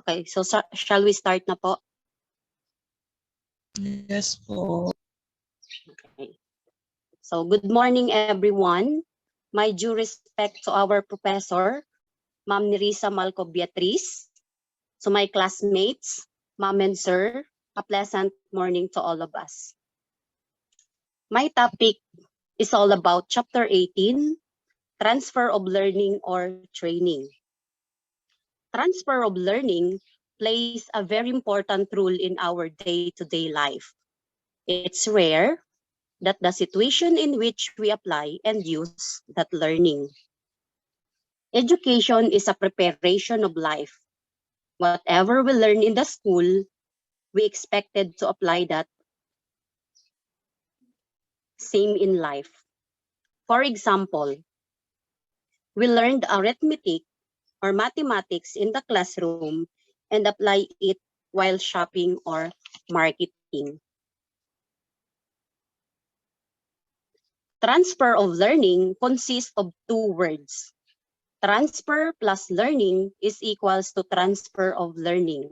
Okay, so shall we start na po? Yes po. Okay. So good morning everyone. My due respect to our professor, Ma'am Nerissa Malco Beatriz, to my classmates, Ma'am and Sir, a pleasant morning to all of us. My topic is all about Chapter 18, Transfer of Learning or Training. Transfer of learning plays a very important role in our day-to-day life. It's rare that the situation in which we apply and use that learning. Education is a preparation of life. Whatever we learn in the school, we expected to apply that same in life. For example, we learned arithmetic or mathematics in the classroom and apply it while shopping or marketing. Transfer of learning consists of two words. Transfer plus learning is equals to transfer of learning.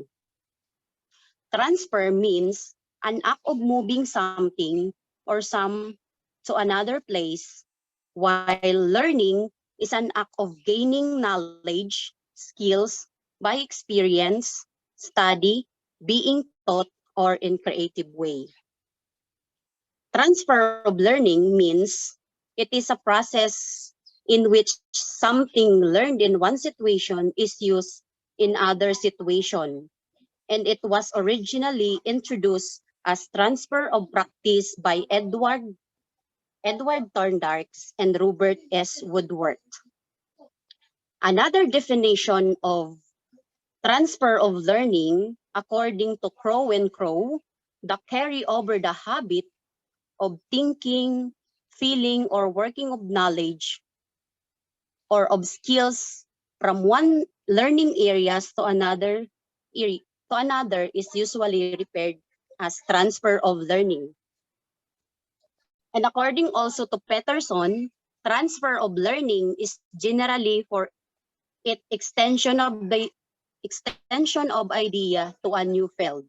Transfer means an act of moving something or some to another place, while learning is an act of gaining knowledge, skills by experience, study, being taught, or in creative way. Transfer of learning means it is a process in which something learned in one situation is used in other situation, and it was originally introduced as transfer of practice by Edward Thorndike and Robert S. Woodward. Another definition of transfer of learning, according to Crow and Crow, the carry over the habit of thinking, feeling, or working of knowledge or of skills from one learning areas to another is usually referred as transfer of learning. And according also to Peterson, transfer of learning is generally for it extension of idea to a new field.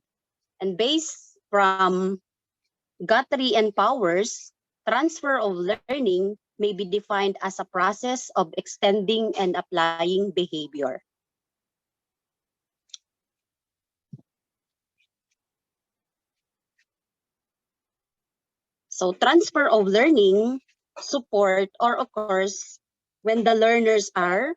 And based from Guthrie and Powers, transfer of learning may be defined as a process of extending and applying behavior. So transfer of learning support or occurs when the learners are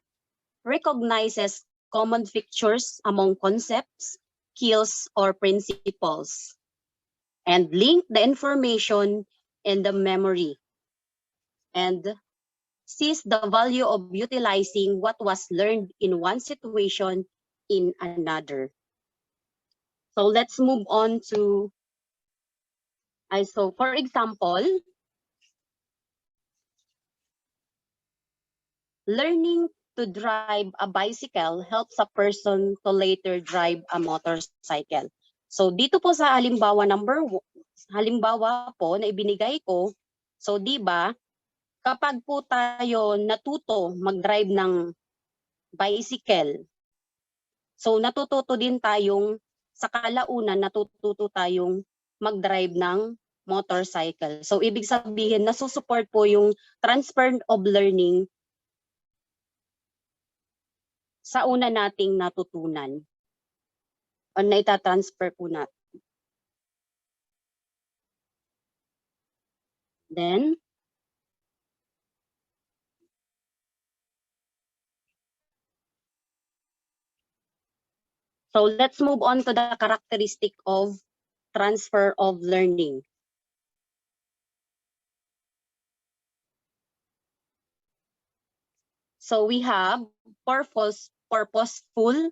recognizes common features among concepts, skills, or principles, and link the information in the memory, and sees the value of utilizing what was learned in one situation in another. So let's move on to, so for example, learning to drive a bicycle helps a person to later drive a motorcycle. So dito po sa halimbawa po na ibinigay ko, so di ba, kapag po tayo natuto mag-drive ng bicycle, so natututo din tayong sa kalaunan natututo tayong mag-drive ng motorcycle. So ibig sabihin nasusupport po yung transfer of learning sa una nating natutunan o na itatransfer po natin. Then, so let's move on to the characteristic of transfer of learning. So we have purposeful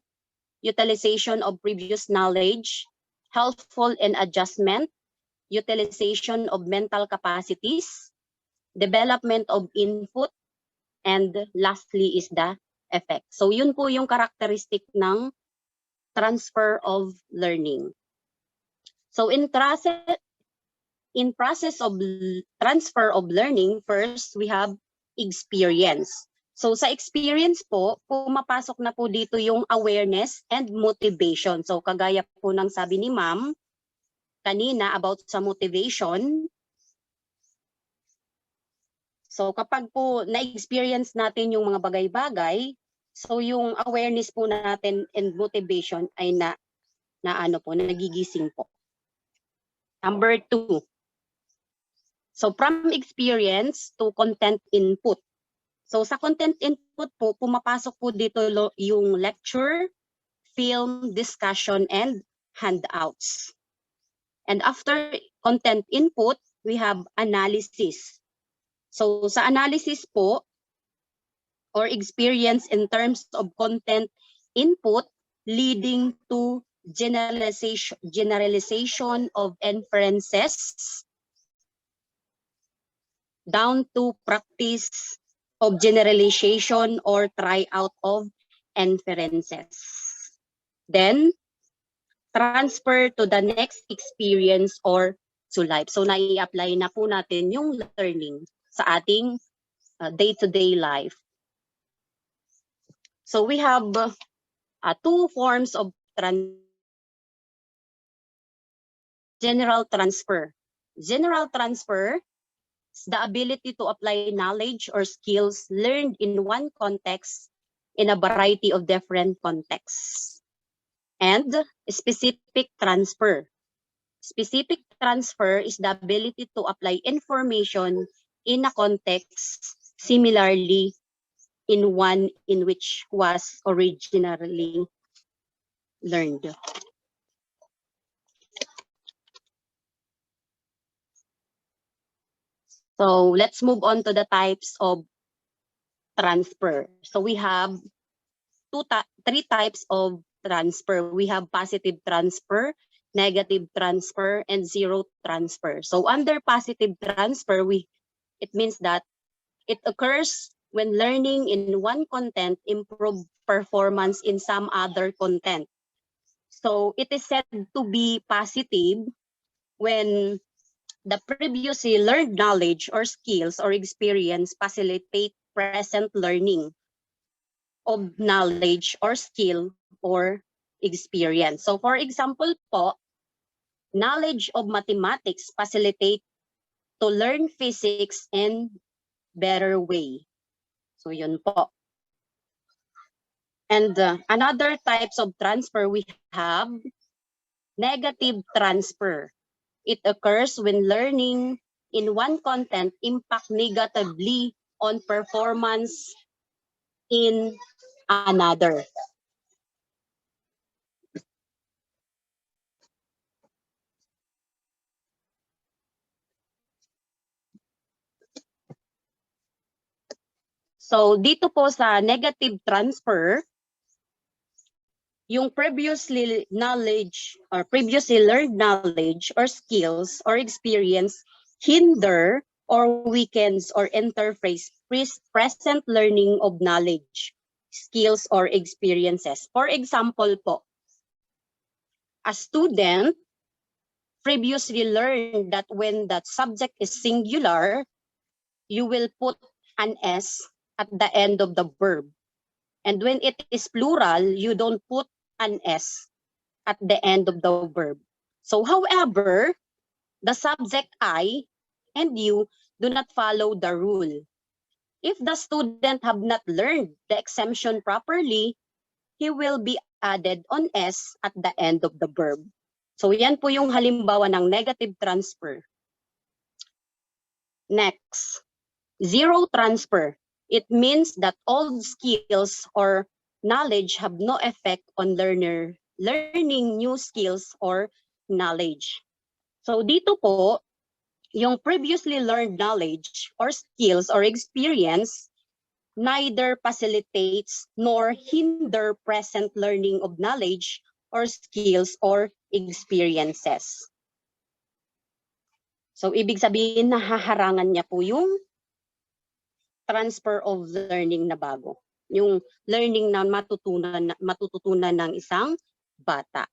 utilization of previous knowledge, helpful in adjustment, utilization of mental capacities, development of input, and lastly is the effect. So yun po yung characteristic ng transfer of learning. So in process of transfer of learning, first we have experience. So sa experience po, pumapasok na po dito yung awareness and motivation. So kagaya po ng sabi ni ma'am kanina about sa motivation. So kapag po na-experience natin yung mga bagay-bagay, so yung awareness po natin and motivation ay nagigising po. Number 2. So from experience to content input. So sa content input po, pumapasok po dito yung lecture, film, discussion, and handouts. And after content input, we have analysis. So sa analysis po, or experience in terms of content input leading to generalization of inferences down to practice of generalization or tryout of inferences. Then, transfer to the next experience or to life. So, nai-apply na po natin yung learning sa ating day-to-day life. So, we have 2 forms of general transfer. General transfer is the ability to apply knowledge or skills learned in one context in a variety of different contexts. And specific transfer. Specific transfer is the ability to apply information in a context similarly in one in which was originally learned. So let's move on to the types of transfer. So we have 3 types of transfer. We have positive transfer, negative transfer, and zero transfer. So under positive transfer, it means that it occurs when learning in one content improve performance in some other content. So it is said to be positive when the previously learned knowledge or skills or experience facilitate present learning of knowledge or skill or experience. So for example po, knowledge of mathematics facilitate to learn physics in better way. So yun po. And another types of transfer we have negative transfer. It occurs when learning in one content impact negatively on performance in another. So dito po sa negative transfer, yung previously learned knowledge or skills or experience hinder or weakens or interface present learning of knowledge, skills, or experiences. For example po, a student previously learned that when that subject is singular, you will put an S at the end of the verb. And when it is plural, you don't put an S at the end of the verb. So however, the subject I and you do not follow the rule. If the student have not learned the exemption properly, he will be added on S at the end of the verb. So yan po yung halimbawa ng negative transfer. Next, zero transfer. It means that all skills or knowledge have no effect on learning new skills or knowledge. So dito po, yung previously learned knowledge or skills or experience neither facilitates nor hinder present learning of knowledge or skills or experiences. So ibig sabihin nahaharangan niya po yung transfer of learning na bago. Yung learning na matututunan ng isang bata.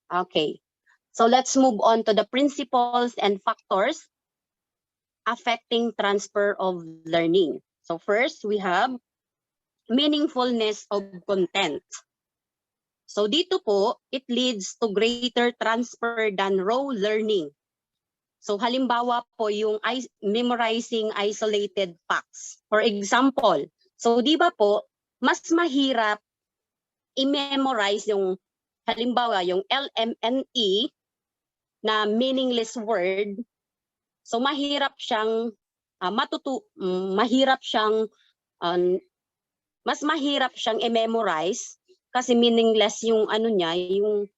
Okay. So let's move on to the principles and factors affecting transfer of learning. So first, we have meaningfulness of content. So dito po, it leads to greater transfer than raw learning. So halimbawa po yung memorizing isolated facts. For example, so di ba po, mas mahirap i-memorize yung halimbawa yung LMNE na meaningless word. So mahirap siyang mas mahirap siyang i-memorize kasi meaningless yung niya, yung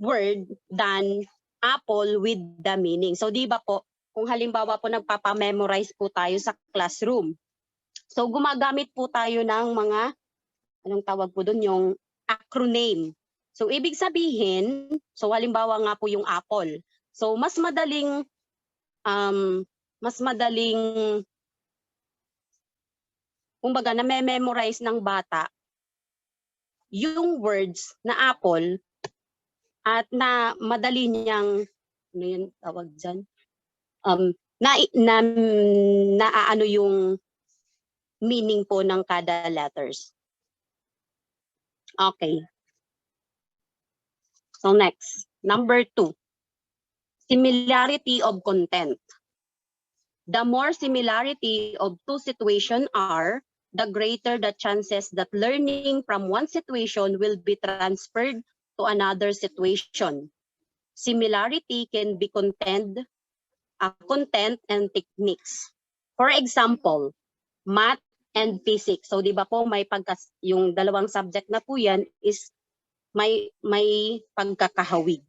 word than apple with the meaning. So di ba po, kung halimbawa po nagpapa-memorize po tayo sa classroom. So gumagamit po tayo ng mga anong tawag po doon, yung acronym. So ibig sabihin, so halimbawa nga po yung apple. So mas madaling kumbaga na-memorize ng bata yung words na apple at na madali niyang ano yun tawag dyan? Naaano yung meaning po ng kada letters. Okay. So next, number 2, similarity of content. The more similarity of two situations are, the greater the chances that learning from one situation will be transferred to another situation. Similarity can be content and techniques. For example, math and physics. So di ba po may yung dalawang subject na po yan is may pagkakahawig.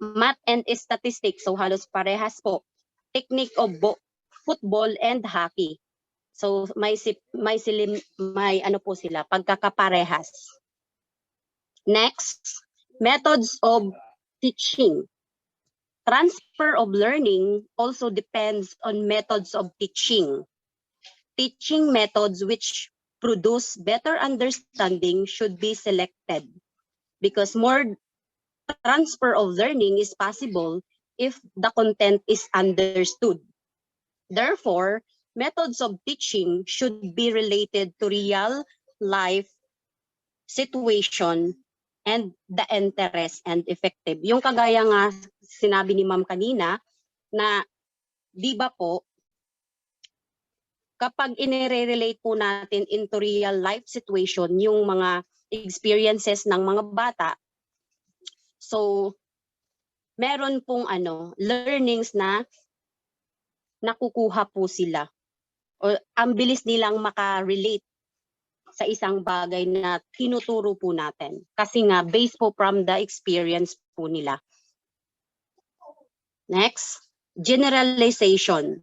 Math and statistics, so halos parehas po. Technique of football and hockey. So may ano po sila, pagkakaparehas. Next, methods of teaching. Transfer of learning also depends on methods of teaching. Teaching methods which produce better understanding should be selected because more transfer of learning is possible if the content is understood. Therefore, methods of teaching should be related to real life situation and the interest and effective. Yung kagaya nga sinabi ni Ma'am kanina na di ba po kapag inire-relate po natin into real life situation yung mga experiences ng mga bata, so meron pong learnings na nakukuha po sila o ang bilis nilang maka-relate sa isang bagay na tinuturo po natin. Kasi nga, based po from the experience po nila. Next, generalization.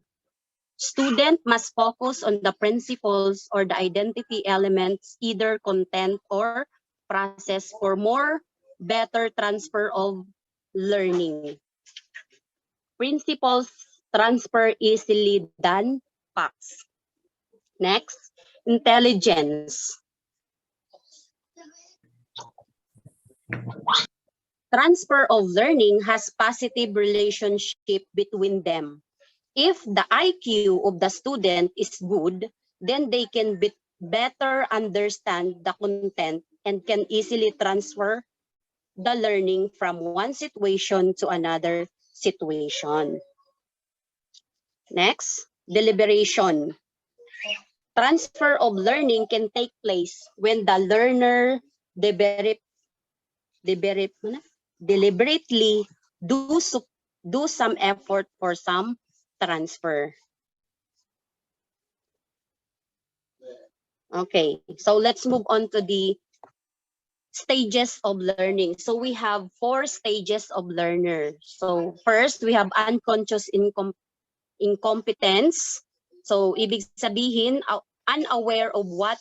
Student must focus on the principles or the identity elements, either content or process for more better transfer of learning. Principles transfer easily than facts. Next, intelligence. Transfer of learning has positive relationship between them. If the IQ of the student is good, then they can better understand the content and can easily transfer the learning from one situation to another situation. Next, deliberation. Transfer of learning can take place when the learner deliberately do some effort for some transfer. Okay, so let's move on to the stages of learning. So we have 4 stages of learner. So first, we have unconscious incompetence. So ibig sabihin, unaware of what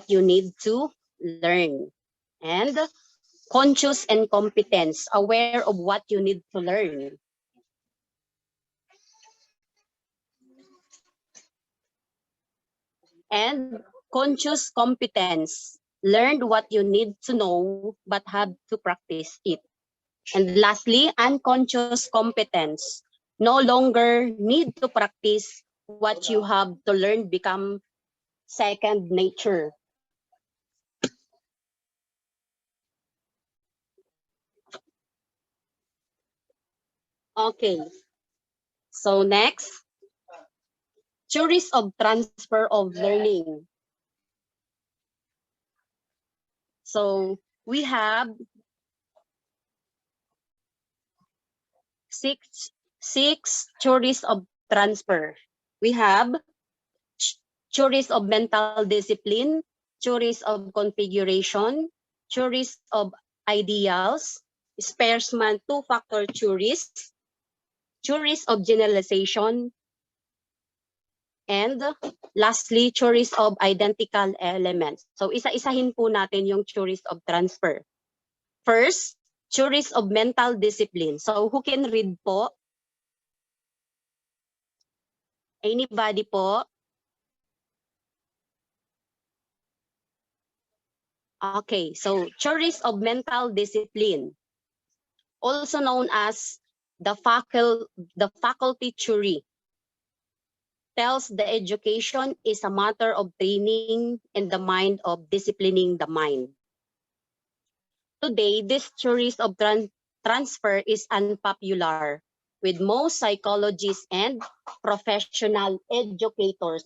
you need to learn. And conscious incompetence, aware of what you need to learn. And conscious competence, learned what you need to know but have to practice it. And lastly, unconscious competence. No longer need to practice what you have to learn become second nature. Okay, so next, theories of transfer of learning. So we have six theories of transfer. We have theories of mental discipline, theories of configuration, theories of ideals, Spearman two-factor theories, theories of generalization, and lastly, theories of identical elements. So isa-isahin po natin yung theories of transfer. First, theories of mental discipline. So who can read po? Anybody po? Okay, so theories of mental discipline, also known as the faculty theory, tells the education is a matter of training in the mind of disciplining the mind. Today, this theories of transfer is unpopular with most psychologists and professional educators.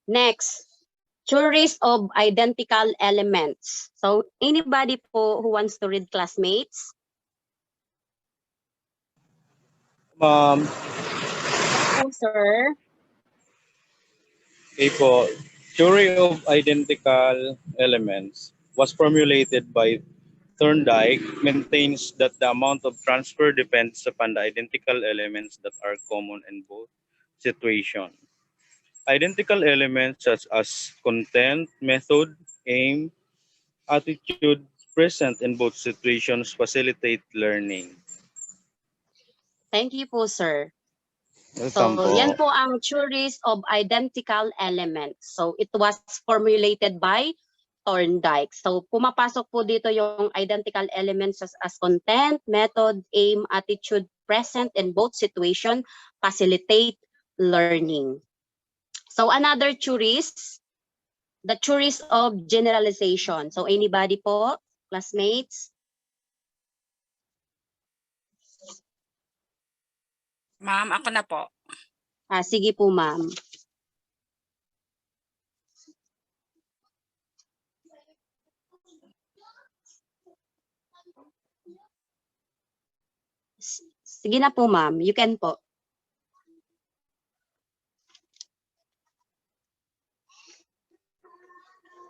Next, theories of identical elements. So anybody po who wants to read, classmates? Ma'am, Po, sir. okay po. Theory of identical elements was formulated by Thorndike, maintains that the amount of transfer depends upon the identical elements that are common in both situations. Identical elements such as content, method, aim, attitude present in both situations facilitate learning. Thank you po, sir. Welcome So, po. yan po ang theories of identical elements. So, it was formulated by Thorndike. So, pumapasok po dito yung identical elements as content, method, aim, attitude, present in both situation, facilitate learning. So, another theories, the theories of generalization. So, anybody po, classmates? Ma'am, ako na po. Sige po, ma'am. Sige na po, ma'am. You can po.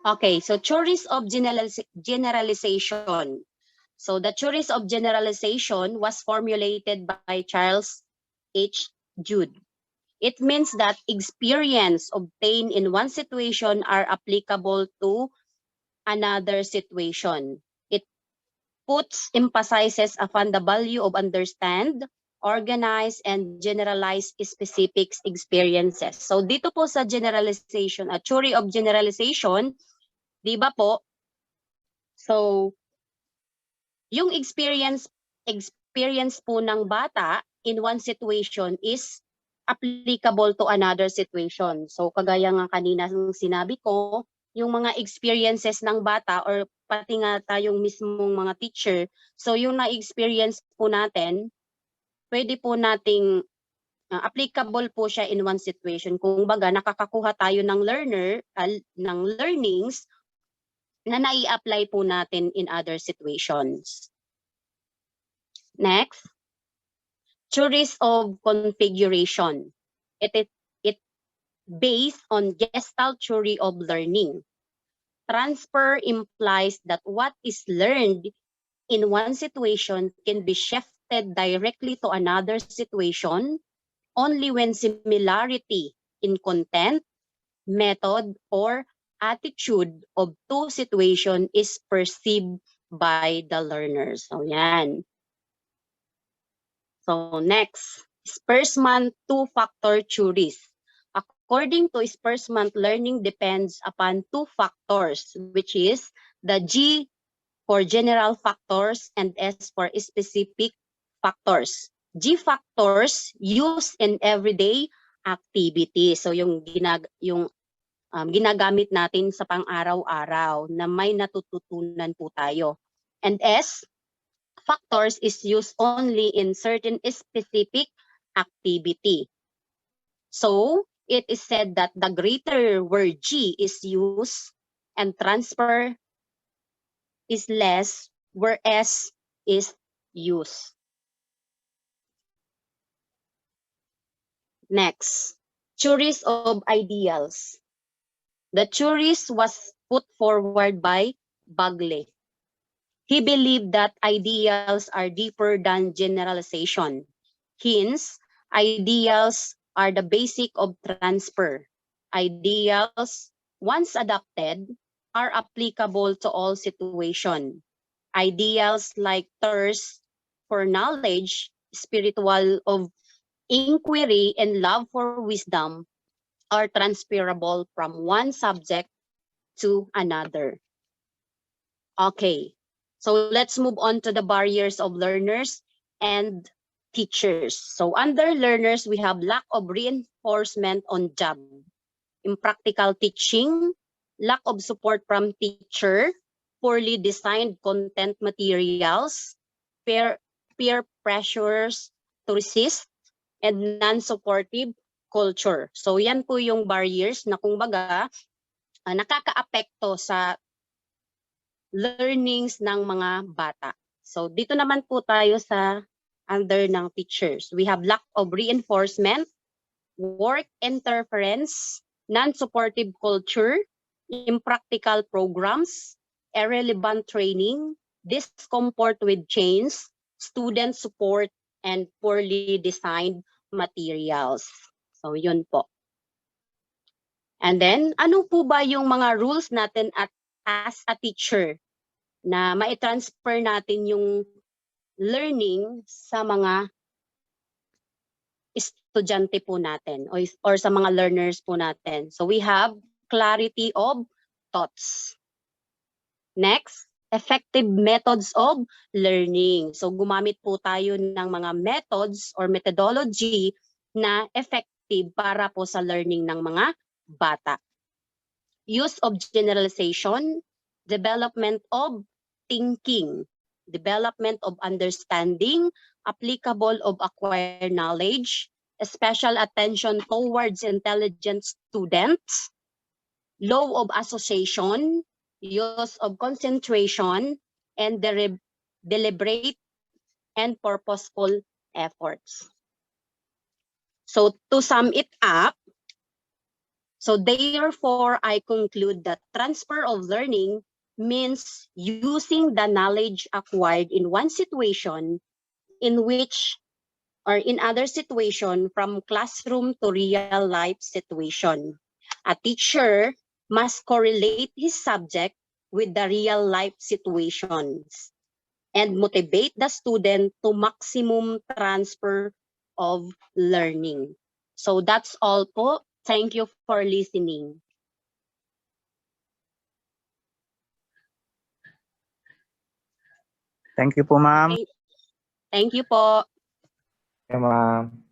Okay, so theories of generalization. So the theories of generalization was formulated by Charles H. Jude. It means that experience obtained in one situation are applicable to another situation. It emphasizes upon the value of understand, organize, and generalize specific experiences. So dito po sa generalization, a theory of generalization, di ba po? So yung experience po ng bata in one situation is applicable to another situation. So kagaya nga kanina ng sinabi ko, yung mga experiences ng bata or pati nga tayong mismong mga teacher, so yung na-experience po natin, pwede po nating applicable po siya in one situation. Kung baga nakakakuha tayo ng ng learnings na nai-apply po natin in other situations. Next, theories of configuration. It based on Gestalt theory of learning. Transfer implies that what is learned in one situation can be shifted directly to another situation only when similarity in content, method, or attitude of two situations is perceived by the learners. So yan. So next, Spearman two-factor theories. according to Spearman, learning depends upon two factors, which is the G for general factors and S for specific factors. G factors used in everyday activity. So yung ginagamit natin sa pang-araw-araw na may natututunan po tayo. And S factors is used only in certain specific activity. So it is said that the greater where G is used and transfer is less where S is used. Next, theories of ideals. The theories was put forward by Bagley. He believed that ideals are deeper than generalization. Hence, ideals are the basic of transfer. Ideals, once adopted, are applicable to all situations. Ideals like thirst for knowledge, spiritual of inquiry, and love for wisdom are transferable from one subject to another. Okay, so let's move on to the barriers of learners and teachers. So under learners, we have lack of reinforcement on job, impractical teaching, lack of support from teacher, poorly designed content materials, peer pressures to resist, and non-supportive culture. So yan po yung barriers na kumbaga nakakaapekto sa learnings ng mga bata. So dito naman po tayo sa under ng teachers. We have lack of reinforcement, work interference, non-supportive culture, impractical programs, irrelevant training, discomfort with change, student support, and poorly designed materials. So yun po. And then, ano po ba yung mga rules natin as a teacher na mai-transfer natin yung learning sa mga estudyante po natin or sa mga learners po natin. So we have clarity of thoughts. Next, effective methods of learning. So gumamit po tayo ng mga methods or methodology na effective para po sa learning ng mga bata. Use of generalization, development of thinking, development of understanding, applicable of acquired knowledge, special attention towards intelligent students, law of association, use of concentration, and deliberate and purposeful efforts. So to sum it up, so therefore I conclude that transfer of learning means using the knowledge acquired in one situation in which or in other situation from classroom to real life situation. A teacher must correlate his subject with the real life situations and motivate the student to maximum transfer of learning. So that's all po. Thank you for listening. Thank you po, ma'am. Thank you po. Ma'am.